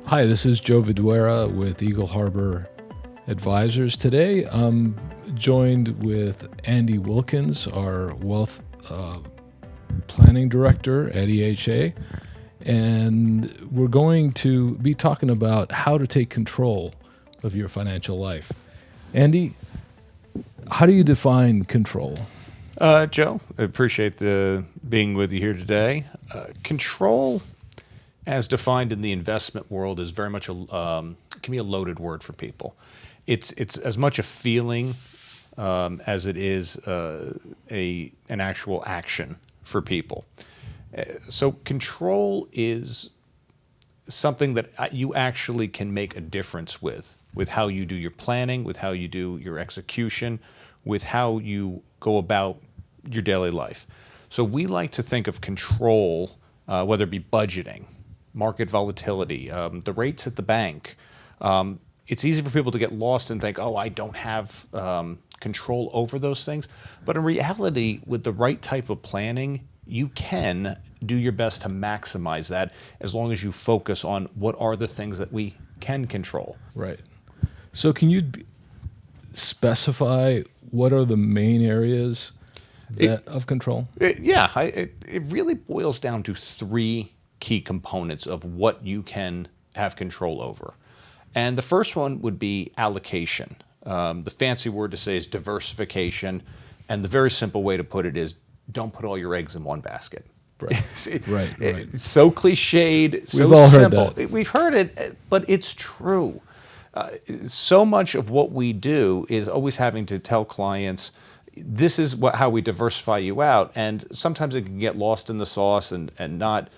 Hi, this is Joe Vidueira with Eagle Harbor Advisors. Today, I'm joined with Andy Wilkins, our wealth planning director at EHA, and we're going to be talking about how to take control of your financial life. Andy, how do you define control? Joe, I appreciate being with you here today. Control, as defined in the investment world, is very much can be a loaded word for people. It's as much a feeling as it is an actual action for people. So control is something that you actually can make a difference with how you do your planning, with how you do your execution, with how you go about your daily life. So we like to think of control, whether it be budgeting, market volatility, the rates at the bank. It's easy for people to get lost and think, oh, I don't have control over those things. But in reality, with the right type of planning, you can do your best to maximize that as long as you focus on what are the things that we can control. Right. So can you specify what are the main areas of control? It really boils down to three key components of what you can have control over. And the first one would be allocation. The fancy word to say is diversification. And the very simple way to put it is don't put all your eggs in one basket. Right. Right. It's so cliched, so We've all simple. Heard that. We've heard it, but it's true. So much of what we do is always having to tell clients, this is how we diversify you out. And sometimes it can get lost in the sauce and not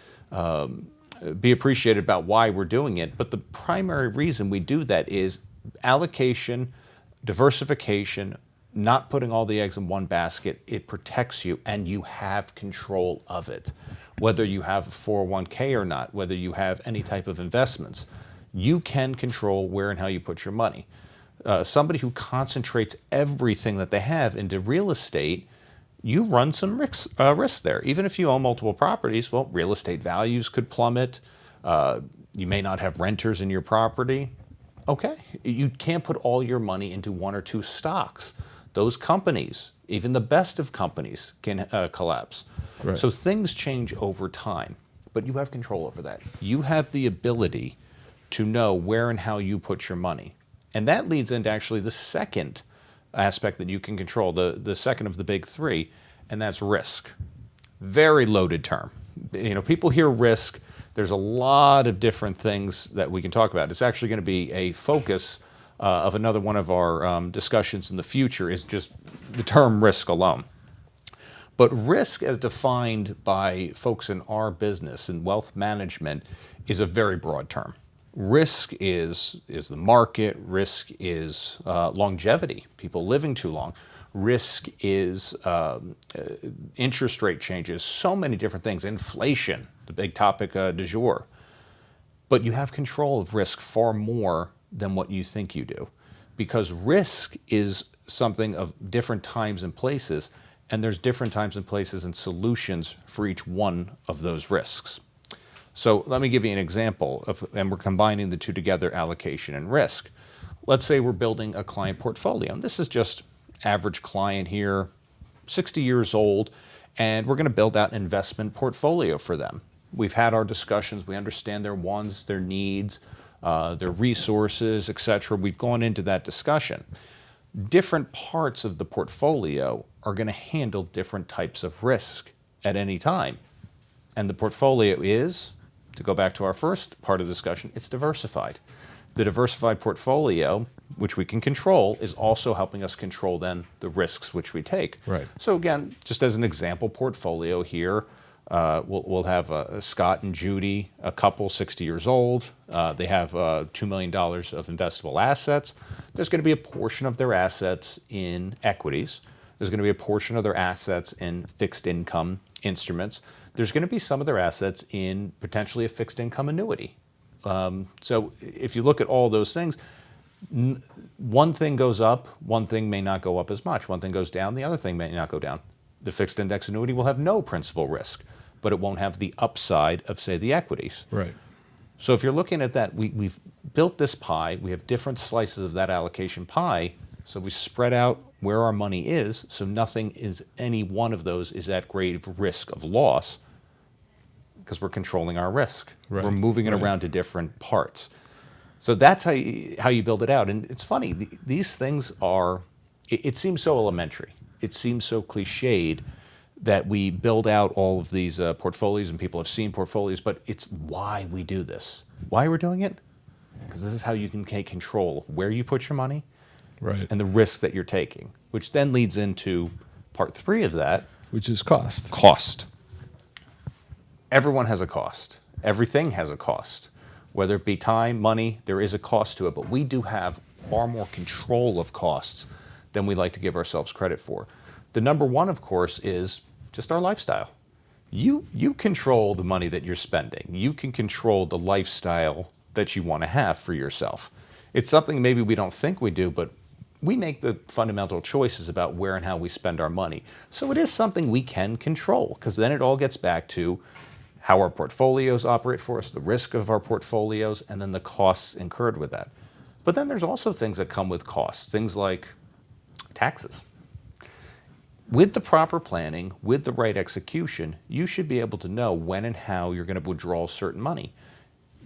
be appreciated about why we're doing it. But the primary reason we do that is allocation, diversification, not putting all the eggs in one basket. It protects you and you have control of it. Whether you have a 401k or not, whether you have any type of investments, you can control where and how you put your money. Somebody who concentrates everything that they have into real estate, you run some risk there. Even if you own multiple properties, well, real estate values could plummet. You may not have renters in your property. Okay, you can't put all your money into one or two stocks. Those companies, even the best of companies, can collapse. Right. So things change over time, but you have control over that. You have the ability to know where and how you put your money. And that leads into actually the second aspect that you can control, the second of the big three, and that's risk. Very loaded term. People hear risk. There's a lot of different things that we can talk about. It's actually going to be a focus of another one of our discussions in the future is just the term risk alone. But risk as defined by folks in our business and wealth management is a very broad term. Risk is the market. Risk is longevity, people living too long. Risk is interest rate changes, so many different things. Inflation, the big topic du jour. But you have control of risk far more than what you think you do, because risk is something of different times and places, and there's different times and places and solutions for each one of those risks. So let me give you an example and we're combining the two together, allocation and risk. Let's say we're building a client portfolio, and this is just average client here, 60 years old, and we're going to build out an investment portfolio for them. We've had our discussions. We understand their wants, their needs, their resources, etc. We've gone into that discussion. Different parts of the portfolio are going to handle different types of risk at any time. And the portfolio is, to go back to our first part of the discussion, it's diversified. The diversified portfolio, which we can control, is also helping us control then the risks which we take. Right. So again, just as an example portfolio here, we'll have Scott and Judy, a couple, 60 years old. They have $2 million of investable assets. There's going to be a portion of their assets in equities. There's going to be a portion of their assets in fixed income instruments. There's going to be some of their assets in potentially a fixed income annuity. So if you look at all those things, one thing goes up, one thing may not go up as much. One thing goes down, the other thing may not go down. The fixed index annuity will have no principal risk, but it won't have the upside of, say, the equities. Right. So if you're looking at that, we've built this pie. We have different slices of that allocation pie. So we spread out where our money is, so any one of those is at grave risk of loss because we're controlling our risk. Right. We're moving it Right. around to different parts. So that's how you build it out. And it's funny, these things are, it seems so elementary. It seems so cliched that we build out all of these portfolios, and people have seen portfolios, but it's why we do this. Why we're doing it? Because this is how you can take control of where you put your money, Right. and the risks that you're taking, which then leads into part 3 of that. Which is cost. Cost. Everyone has a cost. Everything has a cost. Whether it be time, money, there is a cost to it, but we do have far more control of costs than we like to give ourselves credit for. The number one, of course, is just our lifestyle. You control the money that you're spending. You can control the lifestyle that you want to have for yourself. It's something maybe we don't think we do, but we make the fundamental choices about where and how we spend our money. So it is something we can control, because then it all gets back to how our portfolios operate for us, the risk of our portfolios, and then the costs incurred with that. But then there's also things that come with costs, things like taxes. With the proper planning, with the right execution, you should be able to know when and how you're going to withdraw certain money.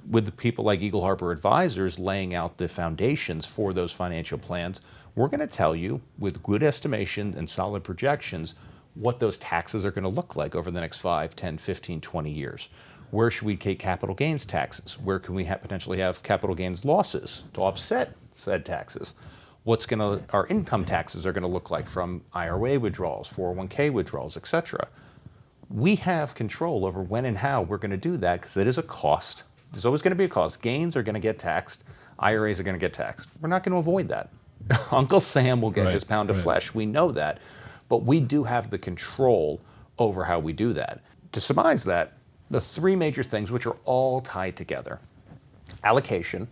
With the people like Eagle Harbor Advisors laying out the foundations for those financial plans, we're going to tell you with good estimation and solid projections what those taxes are going to look like over the next 5, 10, 15, 20 years. Where should we take capital gains taxes? Where can we potentially have capital gains losses to offset said taxes? Our income taxes are going to look like from IRA withdrawals, 401k withdrawals, etc. We have control over when and how we're going to do that, because it is a cost. There's always going to be a cost. Gains are going to get taxed. IRAs are going to get taxed. We're not going to avoid that. Uncle Sam will get his pound of flesh. We know that. But we do have the control over how we do that. To surmise that, the 3 major things, which are all tied together: allocation,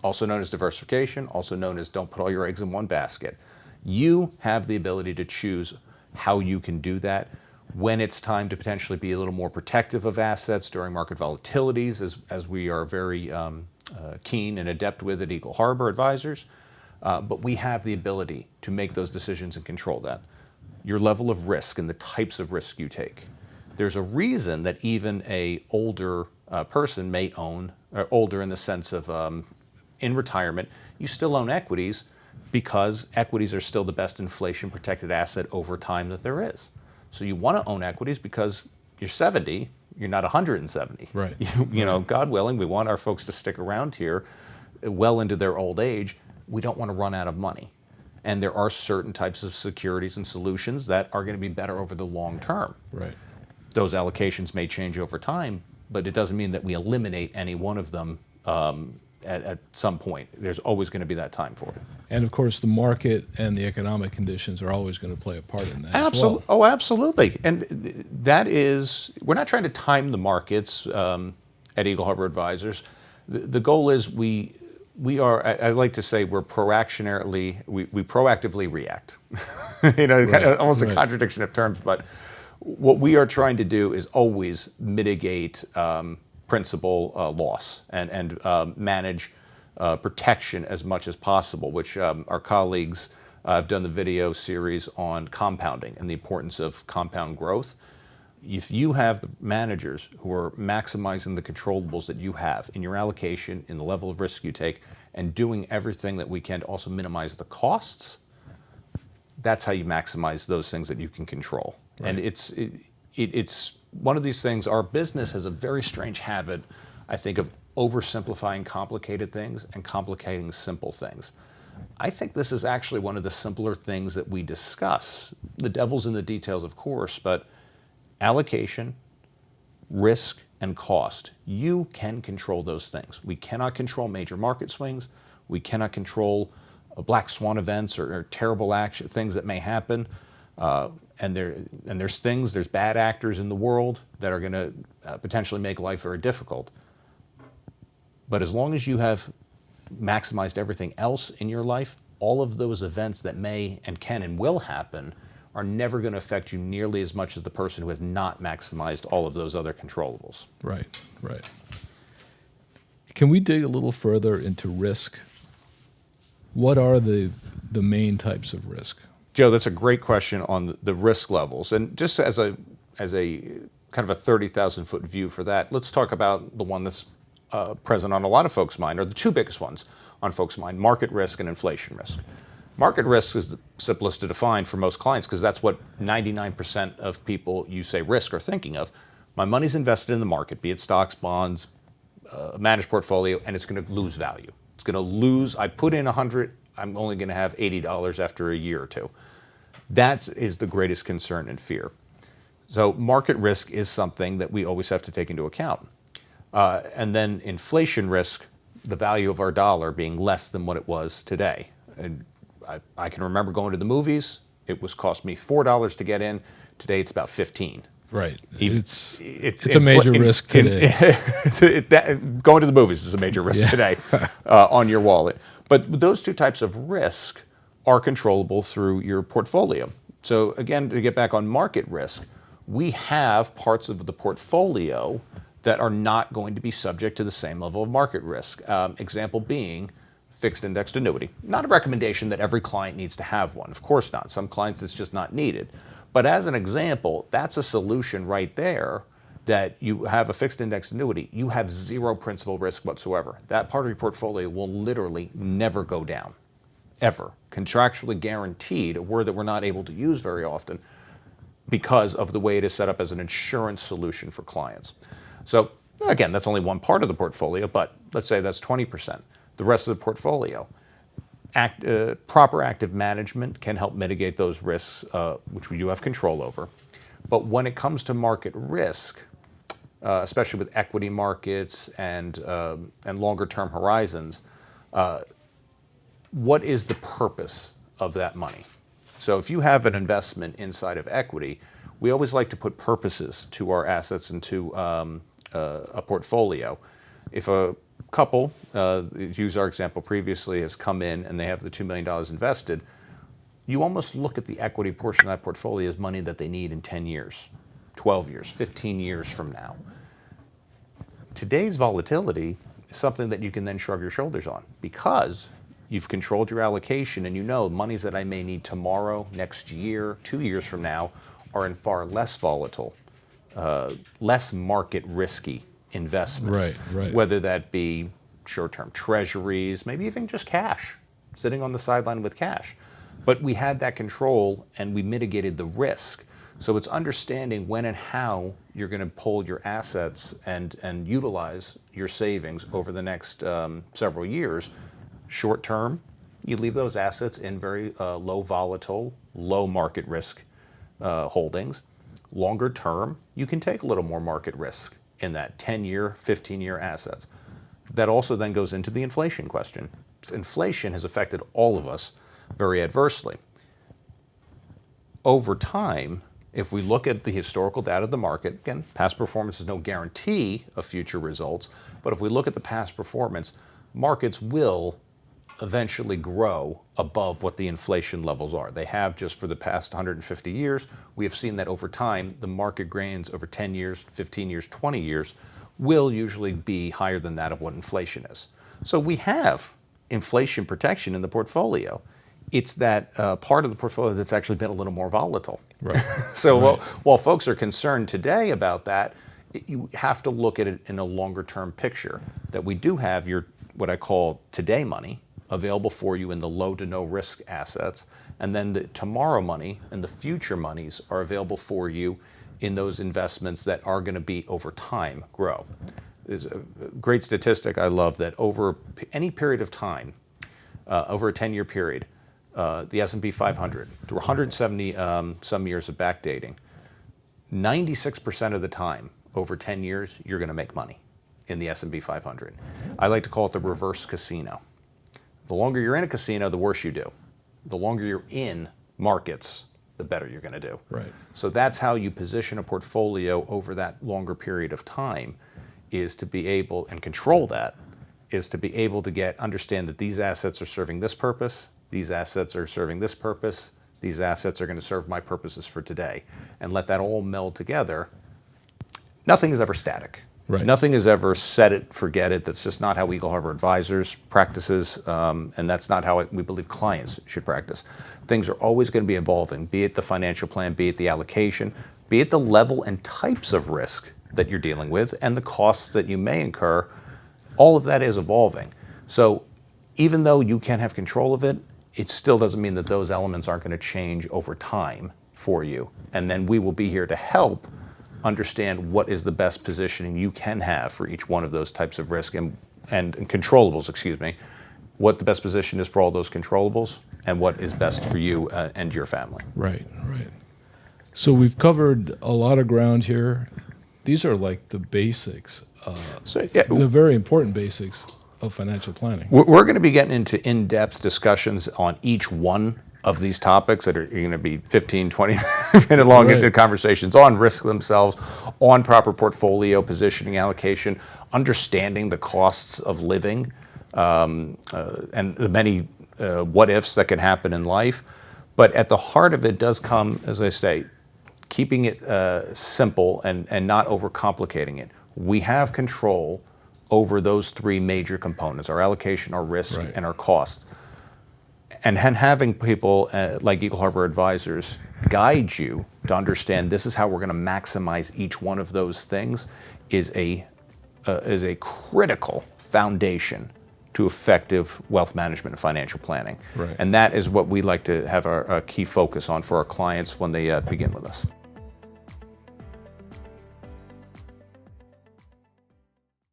also known as diversification, also known as don't put all your eggs in one basket. You have the ability to choose how you can do that, when it's time to potentially be a little more protective of assets during market volatilities, as we are very keen and adept with at Eagle Harbor Advisors. But we have the ability to make those decisions and control that. Your level of risk and the types of risk you take. There's a reason that even a older person may own, or older in the sense of in retirement, you still own equities, because equities are still the best inflation protected asset over time that there is. So you want to own equities because you're 70, you're not 170. Right. You know, God willing, we want our folks to stick around here well into their old age. We don't want to run out of money. And there are certain types of securities and solutions that are going to be better over the long term. Right. Those allocations may change over time, but it doesn't mean that we eliminate any one of them at some point. There's always going to be that time for it. And of course, the market and the economic conditions are always going to play a part in that. Absolutely. As well. Oh, absolutely. And that is, we're not trying to time the markets at Eagle Harbor Advisors. The goal is we are, I like to say, we proactively react. You know, Right, kind of almost right. a contradiction of terms, but what we are trying to do is always mitigate principal loss and manage protection as much as possible, which our colleagues have done the video series on compounding and the importance of compound growth. If you have the managers who are maximizing the controllables that you have in your allocation, in the level of risk you take, and doing everything that we can to also minimize the costs, that's how you maximize those things that you can control. Right. And it's one of these things. Our business has a very strange habit, I think, of oversimplifying complicated things and complicating simple things. I think this is actually one of the simpler things that we discuss. The devil's in the details, of course, but allocation, risk, and cost. You can control those things. We cannot control major market swings. We cannot control black swan events or terrible things that may happen. And there's bad actors in the world that are going to potentially make life very difficult. But as long as you have maximized everything else in your life, all of those events that may and can and will happen are never going to affect you nearly as much as the person who has not maximized all of those other controllables. Right, right. Can we dig a little further into risk? What are the main types of risk? Joe, that's a great question on the risk levels. And just as a kind of a 30,000 foot view for that, let's talk about the one that's present on a lot of folks' mind, or the two biggest ones on folks' mind: market risk and inflation risk. Market risk is the simplest to define for most clients because that's what 99% of people you say risk are thinking of. My money's invested in the market, be it stocks, bonds, a managed portfolio, and it's going to lose value. It's going to lose. I put in 100, I'm only going to have $80 after a year or two. That is the greatest concern and fear. So market risk is something that we always have to take into account. And then inflation risk, the value of our dollar being less than what it was today. And I can remember going to the movies. It was cost me $4 to get in. Today it's about 15. Right. Even, it's a major risk today. Going to the movies is a major risk today on your wallet. But those two types of risk are controllable through your portfolio. So again, to get back on market risk, we have parts of the portfolio that are not going to be subject to the same level of market risk. Example being fixed indexed annuity. Not a recommendation that every client needs to have one. Of course not. Some clients it's just not needed. But as an example, that's a solution right there that you have a fixed indexed annuity. You have zero principal risk whatsoever. That part of your portfolio will literally never go down, ever. Contractually guaranteed, a word that we're not able to use very often because of the way it is set up as an insurance solution for clients. So again, that's only one part of the portfolio, but let's say that's 20%. The rest of the portfolio, proper active management can help mitigate those risks, which we do have control over. But when it comes to market risk, especially with equity markets and longer term horizons, what is the purpose of that money? So if you have an investment inside of equity, we always like to put purposes to our assets and to a portfolio. If a couple, use our example previously, has come in and they have the $2 million invested, you almost look at the equity portion of that portfolio as money that they need in 10 years, 12 years, 15 years from now. Today's volatility is something that you can then shrug your shoulders on because you've controlled your allocation and you know monies that I may need tomorrow, next year, 2 years from now are in far less volatile, less market risky investments, right. Whether that be short-term treasuries, maybe even just cash, sitting on the sideline with cash. But we had that control and we mitigated the risk. So it's understanding when and how you're going to pull your assets and utilize your savings over the next several years. Short term, you leave those assets in very low volatile, low market risk holdings. Longer term, you can take a little more market risk in that 10-year, 15-year assets. That also then goes into the inflation question. Inflation has affected all of us very adversely. Over time, if we look at the historical data of the market, again, past performance is no guarantee of future results, but if we look at the past performance, markets will eventually grow above what the inflation levels are. They have just for the past 150 years. We have seen that over time, the market gains over 10 years, 15 years, 20 years will usually be higher than that of what inflation is. So we have inflation protection in the portfolio. It's that part of the portfolio that's actually been a little more volatile. Right. So while folks are concerned today about that, you have to look at it in a longer term picture, that we do have your, what I call today money, available for you in the low to no risk assets, and then the tomorrow money and the future monies are available for you in those investments that are going to be over time grow. There's a great statistic I love that over any period of time, over a 10-year period, the S&P 500, through 170 some years of backdating, 96% of the time over 10 years, you're going to make money in the S&P 500. I like to call it the reverse casino. The longer you're in a casino, the worse you do. The longer you're in markets, the better you're going to do. Right. So that's how you position a portfolio over that longer period of time, is to be able, and control that, is to be able to understand that these assets are serving this purpose, these assets are serving this purpose, these assets are going to serve my purposes for today, and let that all meld together. Nothing is ever static. Right. Nothing is ever set it, forget it. That's just not how Eagle Harbor Advisors practices, and that's not how we believe clients should practice. Things are always going to be evolving, be it the financial plan, be it the allocation, be it the level and types of risk that you're dealing with, and the costs that you may incur. All of that is evolving. So even though you can have control of it, it still doesn't mean that those elements aren't going to change over time for you. And then we will be here to help understand what is the best positioning you can have for each one of those types of risk and controllables, excuse me, what the best position is for all those controllables and what is best for you and your family. Right. So we've covered a lot of ground here. These are like the basics, the very important basics of financial planning. We're going to be getting into in-depth discussions on each one of these topics that are going to be 15, 20 minute long into conversations on risk themselves, on proper portfolio positioning, allocation, understanding the costs of living, and the many what ifs that can happen in life. But at the heart of it does come, as I say, keeping it simple and not overcomplicating it. We have control over those three major components: our allocation, our risk, and our costs. And having people like Eagle Harbor Advisors guide you to understand this is how we're going to maximize each one of those things is a critical foundation to effective wealth management and financial planning. Right. And that is what we like to have our key focus on for our clients when they begin with us.